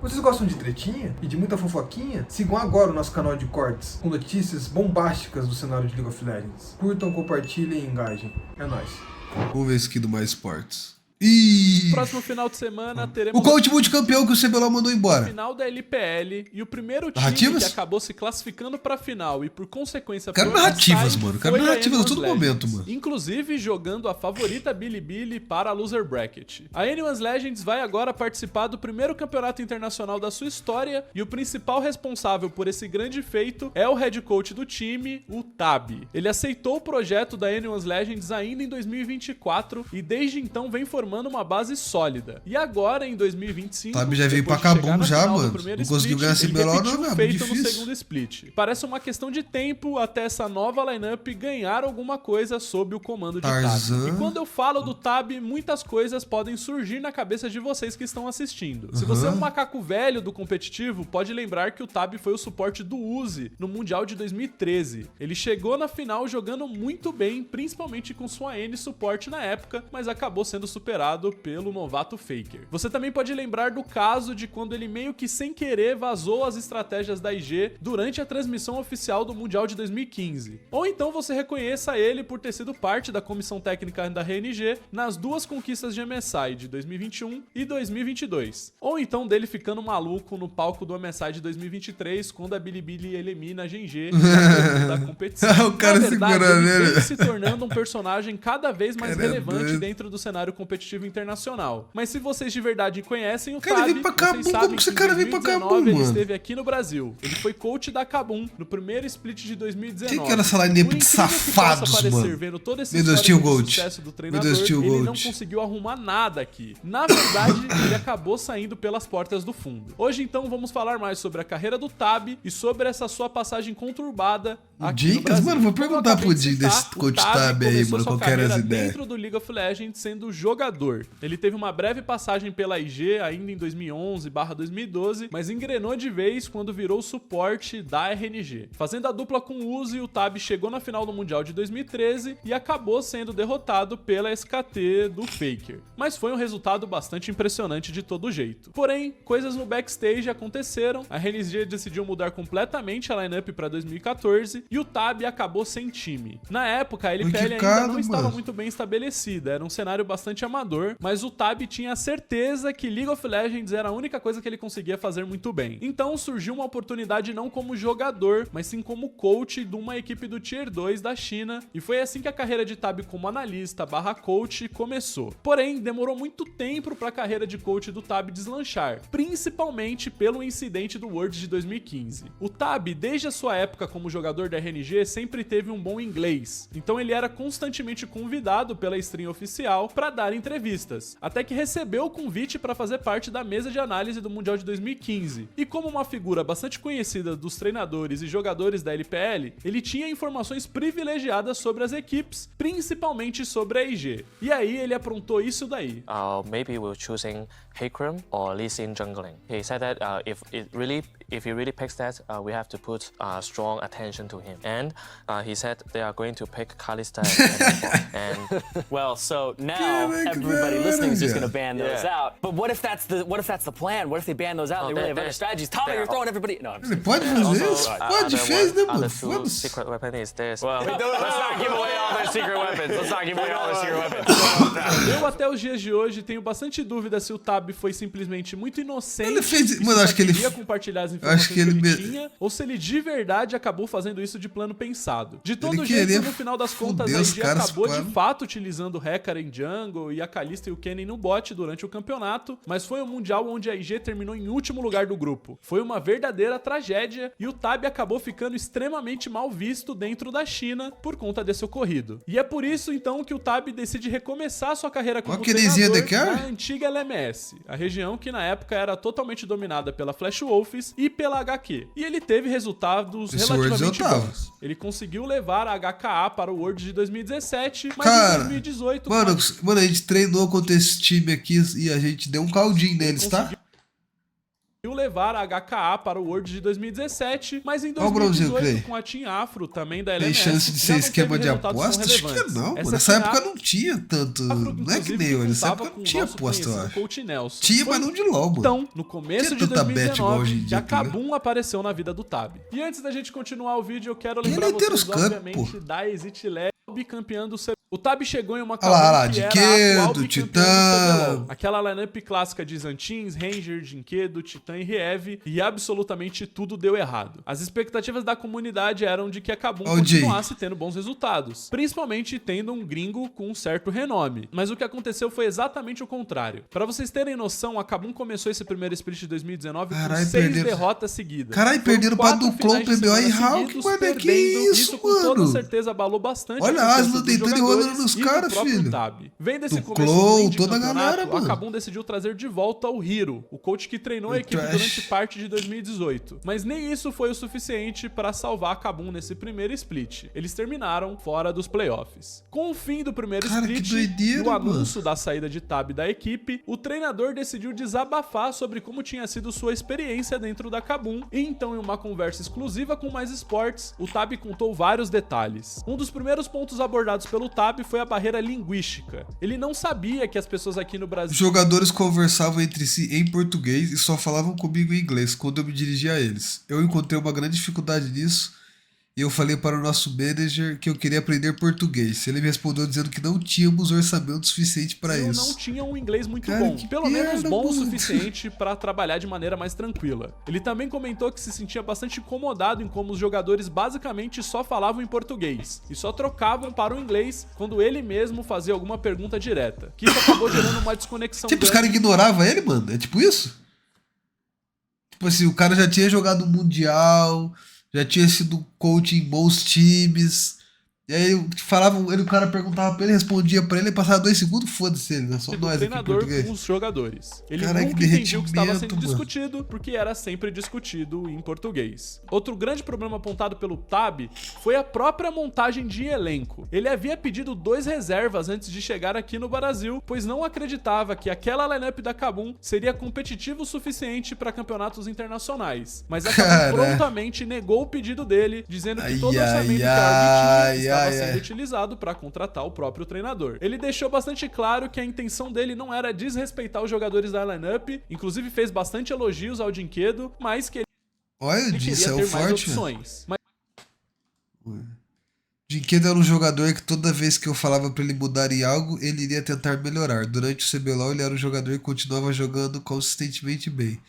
Vocês gostam de tretinha e de muita fofoquinha? Sigam agora o nosso canal de cortes, com notícias bombásticas do cenário de League of Legends. Curtam, compartilhem e engajem. É nóis. Vamos ver esse aqui do Mais Esportes. Ih! Próximo final de semana teremos o coach multicampeão que o CBLOL mandou embora. Final da LPL e o primeiro time Narrativas? que acabou se classificando pra final e por consequência Quero pro narrativas, MSI mano. Quero foi a narrativas a N1 todo Legends, momento, mano. inclusive jogando a favorita Bilibili para a Loser Bracket. A N1 Legends vai agora participar do primeiro campeonato internacional da sua história e o principal responsável por esse grande feito é o head coach do time, o Tabi. Ele aceitou o projeto da N1 Legends ainda em 2024 e desde então vem formando uma base sólida. E agora, em 2025... Tabi já veio pra depois de chegar Kabum na já, final do mano. primeiro Não conseguiu split, ganhar esse ele CBLOL repetiu não, o velho. feito no Difícil. segundo split. Parece uma questão de tempo até essa nova lineup ganhar alguma coisa sob o comando de Tarzan. Tabi. E quando eu falo do Tabi, muitas coisas podem surgir na cabeça de vocês que estão assistindo. Se você é um macaco velho do competitivo, pode lembrar que o Tabi foi o suporte do Uzi no Mundial de 2013. Ele chegou na final jogando muito bem, principalmente com sua N suporte na época, mas acabou sendo superado pelo novato Faker. Você também pode lembrar do caso de quando ele meio que sem querer vazou as estratégias da IG durante a transmissão oficial do Mundial de 2015. Ou então você reconheça ele por ter sido parte da comissão técnica da RNG nas duas conquistas de MSI de 2021 e 2022. Ou então dele ficando maluco no palco do MSI de 2023 quando a Bilibili elimina a GG da competição. O cara Na verdade, segurando ele ele. vem se tornando um personagem cada vez mais Cara, é relevante doido. dentro do cenário competitivo internacional. Mas se vocês de verdade conhecem o Cara, Tabi, vem pra vocês Kabum, sabem como que esse em cara vem pra 2019 Kabum, ele mano? esteve aqui no Brasil. Ele foi coach da Kabum no primeiro split de 2019. Quem que era essa lineup Por de incrível que safados, possa parecer, mano? vendo todo esse Meu Deus, histórico tio de Gold. sucesso do Meu treinador, Deus, tio ele não Gold. conseguiu arrumar nada aqui. Na verdade, ele acabou saindo pelas portas do fundo. Hoje, então, vamos falar mais sobre a carreira do Tabi e sobre essa sua passagem conturbada aqui no Dicas? Brasil. Mano, vou Como eu perguntar acabei pro de Di citar, desse o coach Tabi aí, começou mano, sua qual que era as carreira ideias. dentro do League of Legends sendo jogador. Ele teve uma breve passagem pela IG ainda em 2011/2012, mas engrenou de vez quando virou suporte da RNG. Fazendo a dupla com o Uzi, o Tabi chegou na final do Mundial de 2013 e acabou sendo derrotado pela SKT do Faker. Mas foi um resultado bastante impressionante de todo jeito. Porém, coisas no backstage aconteceram, a RNG decidiu mudar completamente a lineup para 2014 e o Tabi acabou sem time. Na época, a LPL ainda não estava muito bem estabelecida, era um cenário bastante amador, mas o Tabi tinha a certeza que League of Legends era a única coisa que ele conseguia fazer muito bem. Então surgiu uma oportunidade não como jogador, mas sim como coach de uma equipe do Tier 2 da China, e foi assim que a carreira de Tabi como analista/coach começou. Porém, demorou muito tempo para a carreira de coach do Tabi deslanchar, principalmente pelo incidente do Worlds de 2015. O Tabi, desde a sua época como jogador da RNG, sempre teve um bom inglês, então ele era constantemente convidado pela stream oficial para dar entrevistas, até que recebeu o convite para fazer parte da mesa de análise do Mundial de 2015. E como uma figura bastante conhecida dos treinadores e jogadores da LPL, ele tinha informações privilegiadas sobre as equipes, principalmente sobre a IG. E aí ele aprontou isso daí. Maybe we're choosing Hecarim or Lee Sin jungling. He said that if he really picks that, we have to put strong attention to him. And he said they are going to pick Kalista and well, so now everybody listening is just going to ban those out. But what if that's the plan? What if they ban those out and they really have other strategies? Tommy, you're throwing everybody. No, I'm just Ele pode fazer isso? Pode, fez, né, mano? other two Foda-se. secret weapon is this. Well, let's not give away all their secret weapons. Let's not give away all their secret weapons. Eu até os dias de hoje tenho bastante dúvida se o Tabi foi simplesmente muito inocente. Ele fez- e mano, só acho que ele- queria compartilhar as informações acho que ele me- tinha, ou se ele de verdade acabou fazendo isso de plano pensado. De todo Ele jeito, queria no final das contas, fuder a os IG caras, acabou de mano. fato utilizando o Hecarim em jungle e a Kalista e o Kennen no bot durante o campeonato, mas foi um mundial onde a IG terminou em último lugar do grupo. Foi uma verdadeira tragédia e o Tabi acabou ficando extremamente mal visto dentro da China por conta desse ocorrido. E é por isso então que o Tabi decide recomeçar sua carreira como Ó, queridinha treinador de cara. na antiga LMS, a região que na época era totalmente dominada pela Flash Wolves e pela HQ. E ele teve resultados Esse Worlds relativamente eu tava. bons. Ele conseguiu levar a HKA para o World de 2017, mas Cara, em 2018... Mano, a gente treinou contra esse time aqui e a gente deu um caldinho neles, tá? levar a HKA para o World de 2017, mas em Ó o bronzinho, 2018, Clay. com a Team Afro, também da Tem LMS, chance de já ser não esquema teve de resultados tão aposta? Acho que relevantes. não, mano. Essa Nessa Team época Afro, não tinha tanto. Não é que inclusive, nem hoje. Nessa contava época com não o tinha nosso aposta, eu conhecido acho. Coach Nelson. Tinha, Foi mas não de LOL, mano. Então, no começo Tinha de tanta bet igual hoje 2019, em que dia, a tá ligado? Kabum apareceu na vida do Tab. E antes da gente continuar o vídeo, eu quero Quem lembrar vai ter vocês, os campos, obviamente, pô? da Exit Lab, bicampeã do CBLOL. O Tab chegou em uma Olha lá, Kabum que era a Dinquedo, atual bicampeã Titã. do CBLOL. Aquela lineup clássica de Zantins, Ranger, Dinquedo, Titã e Riev, e absolutamente tudo deu errado. As expectativas da comunidade eram de que a Kabum Ó o Jay. continuasse tendo bons resultados, principalmente tendo um gringo com um certo renome. Mas o que aconteceu foi exatamente o contrário. Pra vocês terem noção, a Kabum começou esse primeiro split de 2019 Caralho, com 6 perderam. derrotas seguidas. Caralho, Foram perderam pra 4 Duclon, finais de PBO e semana Hulk, seguidos, mano, que perdendo. isso, com toda mano? certeza abalou bastante Olha a a confiança Aslan dos deitando e jogadores rolando nos e do caras, próprio filho. Tab. Vendo esse Do começo Clow, ruim de toda a campeonato, galera, mano. a Kabum decidiu trazer de volta o Hiro, o coach que treinou a O equipe Trash. durante parte de 2018. Mas nem isso foi o suficiente para salvar a Kabum nesse primeiro split. Eles terminaram fora dos playoffs. Com o fim do primeiro Cara, que split doideira, e o mano. anúncio da saída de Tab da equipe, o treinador decidiu desabafar sobre como tinha sido sua experiência dentro da Kabum. E então, em uma conversa exclusiva com Mais Esportes, o Tab contou vários detalhes. Um dos primeiros pontos abordados pelo Tab foi a barreira linguística. Ele não sabia que as pessoas aqui no Os Brasil jogadores conversavam entre si em português e só falavam comigo em inglês quando eu me dirigia a eles. Eu encontrei uma grande dificuldade nisso e eu falei para o nosso manager que eu queria aprender português. Ele me respondeu dizendo que não tínhamos orçamento suficiente para não isso. tinha um inglês muito Cara, bom, que pelo menos merda, bom o mano. suficiente para trabalhar de maneira mais tranquila. Ele também comentou que se sentia bastante incomodado em como os jogadores basicamente só falavam em português e só trocavam para o inglês quando ele mesmo fazia alguma pergunta direta, que isso acabou gerando uma desconexão Tipo, os grande. caras ignoravam ele, mano? É tipo isso? Tipo assim, o cara já tinha jogado o Mundial, já tinha sido coach em bons times. E aí o cara perguntava pra ele, respondia pra ele, e passava 2 segundos, foda-se ele, né? Só do nós aqui em treinador português. com os jogadores. Ele Caraca, nunca entendia o que estava sendo derretimento, mano. discutido, porque era sempre discutido em português. Outro grande problema apontado pelo Tab foi a própria montagem de elenco. Ele havia pedido 2 reservas antes de chegar aqui no Brasil, pois não acreditava que aquela lineup da Kabum seria competitiva o suficiente para campeonatos internacionais. Mas a Kabum Cara. prontamente negou o pedido dele, dizendo que Ai, todo o ai, orçamento que a ai, Org tinha estava ai, sendo ai. utilizado para contratar o próprio treinador. Ele deixou bastante claro que a intenção dele não era desrespeitar os jogadores da lineup, inclusive fez bastante elogios ao Dinquedo, mas que Olha, ele disse, queria é ter o mais forte, velho. opções. Mas Dinquedo era um jogador que toda vez que eu falava pra ele mudar em algo, ele iria tentar melhorar. Durante o CBLOL, ele era um jogador que continuava jogando consistentemente bem.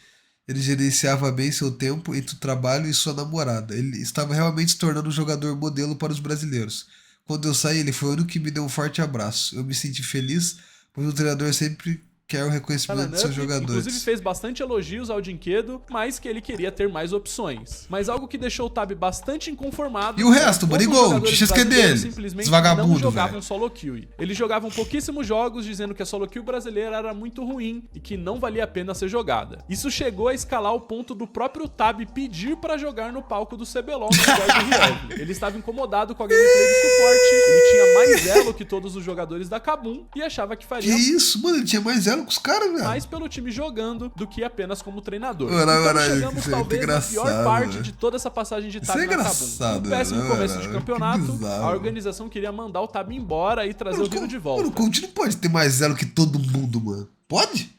Ele gerenciava bem seu tempo entre o trabalho e sua namorada. Ele estava realmente se tornando um jogador modelo para os brasileiros. Quando eu saí, ele foi o único que me deu um forte abraço. Eu me senti feliz, pois o treinador sempre quer o reconhecimento dos seus jogadores. Inclusive fez bastante elogios ao Dinquedo, mas que ele queria ter mais opções. Mas algo que deixou o Tab bastante inconformado. E o resto, como os Manigold? jogadores XQ brasileiros dele, simplesmente os vagabundo, não jogavam velho. solo kill. Eles jogavam pouquíssimos jogos, dizendo que a solo kill brasileira era muito ruim e que não valia a pena ser jogada. Isso chegou a escalar o ponto do próprio Tab pedir pra jogar no palco do CBLOL no lugar do Riev. Ele estava incomodado com a gameplay de suporte, ele tinha mais elo que todos os jogadores da Kabum e achava que Que faria isso, mano? Ele tinha mais elo com os caras, velho. mais pelo time jogando do que apenas como treinador. Ora, Então ora, chegamos isso é muito talvez na pior engraçado, parte né? de toda essa passagem de Isso Tab é na Kabum. engraçado, No péssimo né, começo mano? de Que campeonato, bizarro. a organização queria mandar o Tab embora e trazer o Hiro de volta. Mano, o coach não pode ter mais elo que todo mundo, mano. Pode?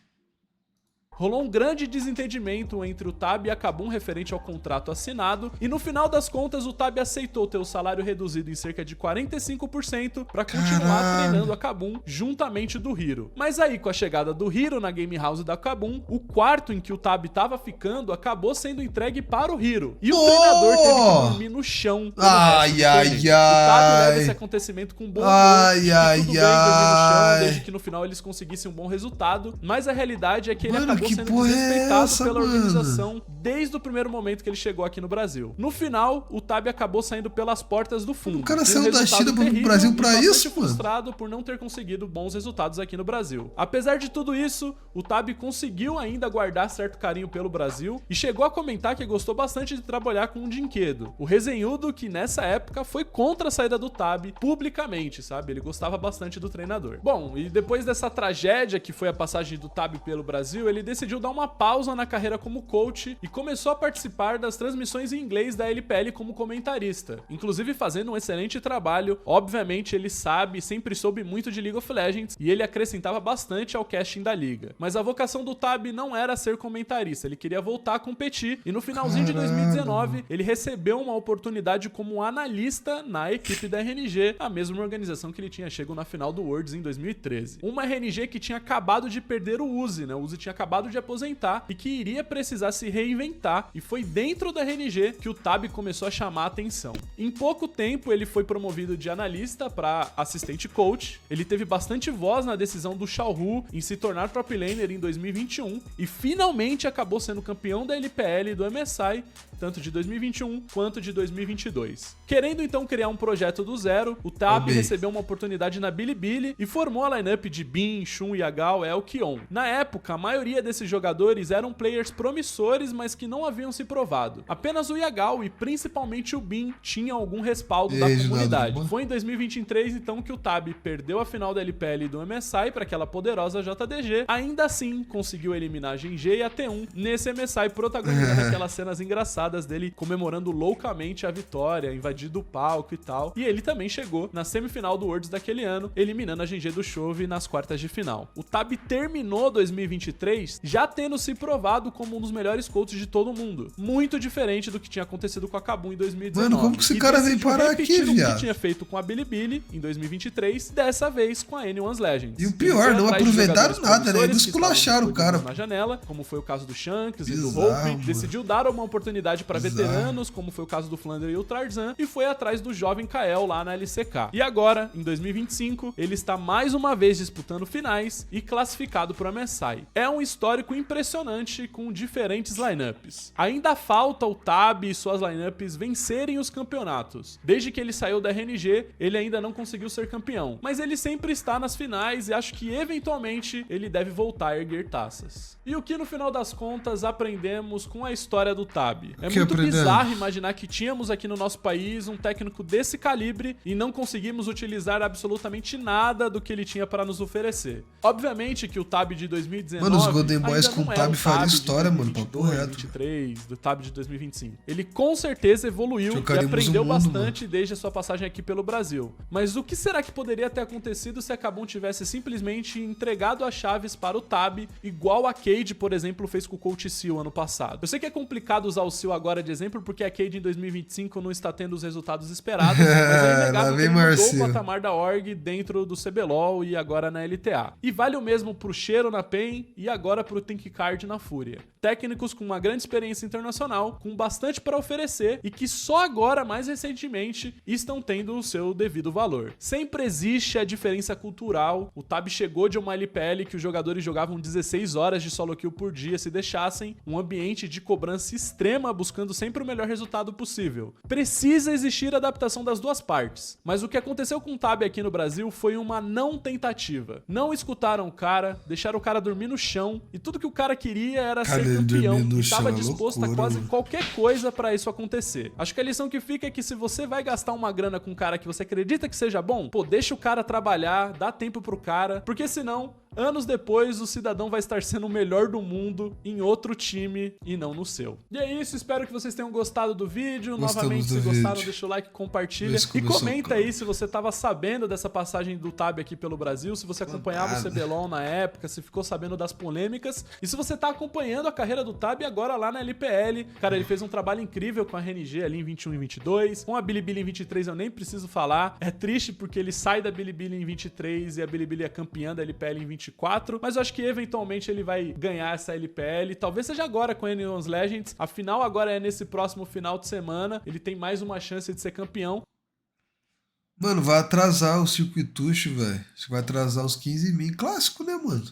Rolou um grande desentendimento entre o Tab e a Kabum referente ao contrato assinado, e no final das contas o Tab aceitou ter o salário reduzido em cerca de 45% para continuar Caralho. treinando a Kabum juntamente do Hiro. Mas aí, com a chegada do Hiro na game house da Kabum, o quarto em que o Tab tava ficando acabou sendo entregue para o Hiro. E o treinador teve que dormir no chão. pelo Ai, resto do ai, torneio. O Tab leva ai. esse acontecimento com bom humor, Ai, que ai, tudo bem dormir no chão, ai. desde que no final eles conseguissem um bom resultado, mas a realidade é que ele Mano, acabou que sendo porra é desrespeitado essa, pela mano? organização desde o primeiro momento que ele chegou aqui no Brasil. No final, o Tab acabou saindo pelas portas do fundo. O cara saiu da China pro Brasil pra isso, mano. Frustrado por não ter conseguido bons resultados aqui no Brasil. Apesar de tudo isso, o Tab conseguiu ainda guardar certo carinho pelo Brasil e chegou a comentar que gostou bastante de trabalhar com o Dinquedo, o resenhudo que nessa época foi contra a saída do Tab publicamente, sabe? Ele gostava bastante do treinador. Bom, e depois dessa tragédia que foi a passagem do Tab pelo Brasil, ele decidiu dar uma pausa na carreira como coach e começou a participar das transmissões em inglês da LPL como comentarista, inclusive fazendo um excelente trabalho. Obviamente ele sabe, sempre soube muito de League of Legends e ele acrescentava bastante ao casting da liga. Mas a vocação do Tab não era ser comentarista, ele queria voltar a competir e no finalzinho de 2019 ele recebeu uma oportunidade como analista na equipe da RNG, a mesma organização que ele tinha chegado na final do Worlds em 2013. Uma RNG que tinha acabado de perder o Uzi, né? O Uzi tinha acabado de aposentar e que iria precisar se reinventar, e foi dentro da RNG que o Tab começou a chamar a atenção. Em pouco tempo ele foi promovido de analista para assistente coach, ele teve bastante voz na decisão do Xiaohu em se tornar top laner em 2021 e finalmente acabou sendo campeão da LPL e do MSI, tanto de 2021 quanto de 2022. Querendo então criar um projeto do zero, o Tab recebeu uma oportunidade na Bilibili e formou a lineup de Bin, Xun, Yagao, Elk e On. Na época, a maioria desses jogadores eram players promissores, mas que não haviam se provado. Apenas o Yagao e principalmente o Bin tinham algum respaldo da comunidade. Foi em 2023 então que o Tab perdeu a final da LPL e do MSI para aquela poderosa JDG. Ainda assim, conseguiu eliminar a Gen G e a T1 nesse MSI, protagonizando aquelas cenas engraçadas dele comemorando loucamente a vitória, invadindo o palco e tal. E ele também chegou na semifinal do Worlds daquele ano, eliminando a Gen G do Chove nas quartas de final. O Tab terminou 2023 já tendo se provado como um dos melhores coaches de todo mundo. Muito diferente do que tinha acontecido com a Kabum em 2019. Mano, como que esse cara veio parar aqui, viado? O que tinha feito com a Bilibili em 2023, dessa vez com a N1 Legends. E o pior, não aproveitaram nada, né? Eles esculacharam o cara. Na janela, como foi o caso do Shanks e do Hope, decidiu dar uma oportunidade para veteranos, como foi o caso do Flander e o Tarzan, e foi atrás do jovem Kael lá na LCK. E agora, em 2025, ele está mais uma vez disputando finais e classificado para o MSI. É um histórico impressionante com diferentes lineups. Ainda falta o Tab e suas lineups vencerem os campeonatos. Desde que ele saiu da RNG, ele ainda não conseguiu ser campeão, mas ele sempre está nas finais e acho que eventualmente ele deve voltar a erguer taças. E o que no final das contas aprendemos com a história do Tab? É muito bizarro imaginar que tínhamos aqui no nosso país um técnico desse calibre e não conseguimos utilizar absolutamente nada do que ele tinha para nos oferecer. Obviamente que o Tab de 2019... Mano, os Golden Boys com o Tab faria história, mano, papo reto. 2023, do Tab de 2025. Ele com certeza evoluiu e aprendeu bastante desde a sua passagem aqui pelo Brasil. Mas o que será que poderia ter acontecido se a Kabum tivesse simplesmente entregado as chaves para o Tab, igual a Cade, por exemplo, fez com o Coach Seal ano passado? Eu sei que é complicado usar o Seal agora de exemplo, porque a Cade em 2025 não está tendo os resultados esperados, mas é inegável que ele mudou o patamar da org dentro do CBLOL e agora na LTA. E vale o mesmo pro Cheiro na PEN e agora pro Thinkcard na Fúria. Técnicos com uma grande experiência internacional, com bastante para oferecer e que só agora, mais recentemente, estão tendo o seu devido valor. Sempre existe a diferença cultural. O Tab chegou de uma LPL que os jogadores jogavam 16 horas de solo kill por dia se deixassem, um ambiente de cobrança extrema, buscando sempre o melhor resultado possível. Precisa existir adaptação das duas partes, mas o que aconteceu com o Tab aqui no Brasil foi uma não tentativa. Não escutaram o cara, deixaram o cara dormir no chão e tudo que o cara queria era ser campeão e estava disposto a quase qualquer coisa pra isso acontecer. Acho que a lição que fica é que se você vai gastar uma grana com um cara que você acredita que seja bom, pô, deixa o cara trabalhar, dá tempo pro cara, porque senão, anos depois, o cidadão vai estar sendo o melhor do mundo em outro time e não no seu. E é isso, espero que vocês tenham gostado do vídeo. Novamente, se gostaram, deixa o like, compartilha e comenta aí se você tava sabendo dessa passagem do Tab aqui pelo Brasil, se você acompanhava o CBLOL na época, se ficou sabendo das polêmicas e se você tá acompanhando a carreira do Tab agora lá na LPL. Cara, ele fez um trabalho incrível com a RNG ali em 21 e 22, com a Bilibili em 23 eu nem preciso falar. É triste porque ele sai da Bilibili em 23 e a Bilibili é campeã da LPL em 24, mas eu acho que eventualmente ele vai ganhar essa LPL, talvez seja agora com a N1 Legends, a final agora é nesse próximo final de semana, ele tem mais uma chance de ser campeão. Mano, vai atrasar o circuitucho, velho. Acho que vai atrasar os 15 mil. Clássico, né, mano?